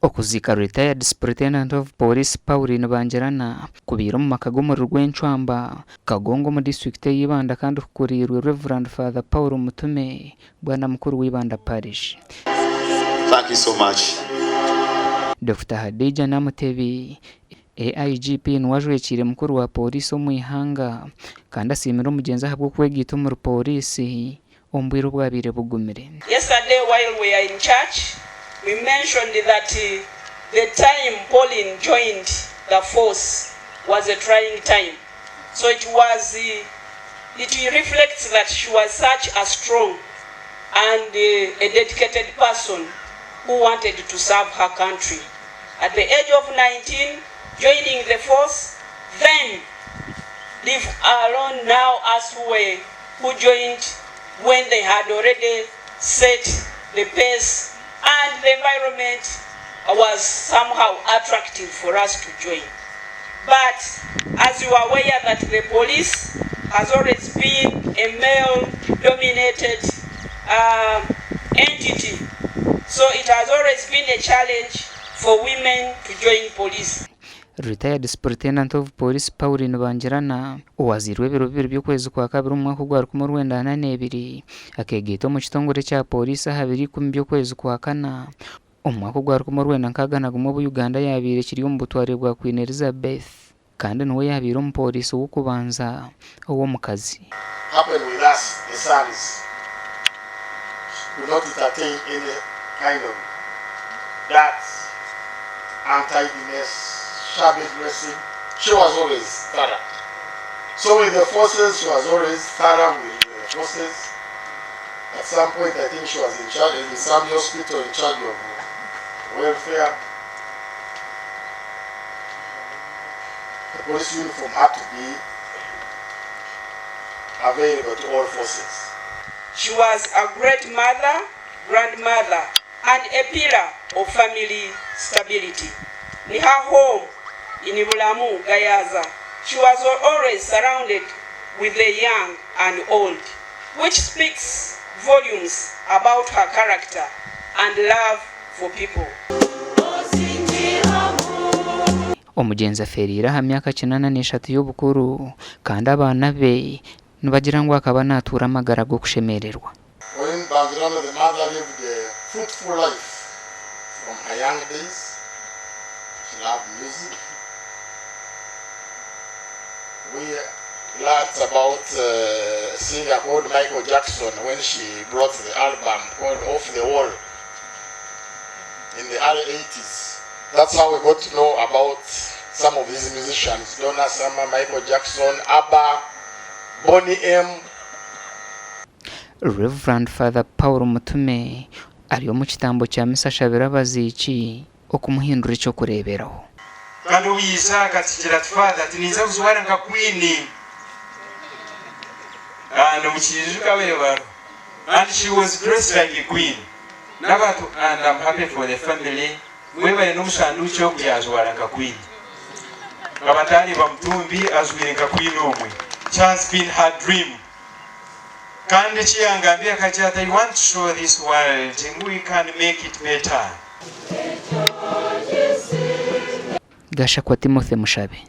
okuzika retired superintendent of police Pauline Bangerana kubira mu makagomo rw'Enchwamba Kagongo mu district y'Ibanda kandi kukurirwe Reverend Father Paul Mutume bwana mukuru w'Ibanda parish. Thank you so much. Dr. Hadija Namutebi AIGP nwajwekire mukuru wa polisi omwihanga kandi asimira omugenzi ahabwo kwegita mu polisi ombwiro bwabire bugumire. Yesterday while we are in church we mentioned that the time Pauline joined the force was a trying time. So it reflects that she was such a strong and a dedicated person who wanted to serve her country. At the age of 19, joining the force, then leave alone now us who joined when they had already set the pace and the environment was somehow attractive for us to join. But as you are aware that the police has always been a male-dominated entity, so it has always been a challenge for women to join police. Retired Superintendent of Police Pauline Bangerana uwazirwe biro by'ukwezi kwa kabiri umwaka gwa 2022 akegeta mu kitongore cya polisi habiri ku by'ukwezi kwa kana umwaka gwa 2026 mu Uganda yabire kiri mu butware bwa Queen Elizabeth kandi no yabire mu polisi wo kubanza uwo mukazi. Happen with us the service do not entertain any kind of that untidiness, shabby dressing. She was always thorough. So with the forces, she was always thorough with the forces. At some point, I think she was in charge in some hospital in charge of welfare. The police uniform had to be available to all forces. She was a great mother, grandmother, and a pillar of family stability. In her home in Bulamu, Gayaza, she was always surrounded with the young and old, which speaks volumes about her character and love for people. Omugenzi aferira ha myaka 83 y'obukuru kandi abana be nibagira ngo akaba natura amagara go kushemererwa. When Bangerana, the mother, lived a fruitful life from her young days. She loved music. We learned about a singer called Michael Jackson when she brought the album called Off the Wall in the early 80s. That's how we got to know about some of these musicians: Donna Summer, Michael Jackson, ABBA, Bonnie M. Reverend Father Paul Mutume ariyo mu kitambo cya misa shabira baziki okumuhindura icyo kureberaho. Kandi uyisa katikira Father tiniza kuzwara nka Queen and mukijuka wewe, and she was dressed like a queen. Nabatu, and I'm happy for the family. Wewe n'umusandu cyo kuyazwara nka Queen. Abatali bamutumbi azwire nka Queen omwe. Chance been her dream. Kandi chiyangambia kachata, I want to show this world we can make it better. Gasha kwa Timothy Mushabe.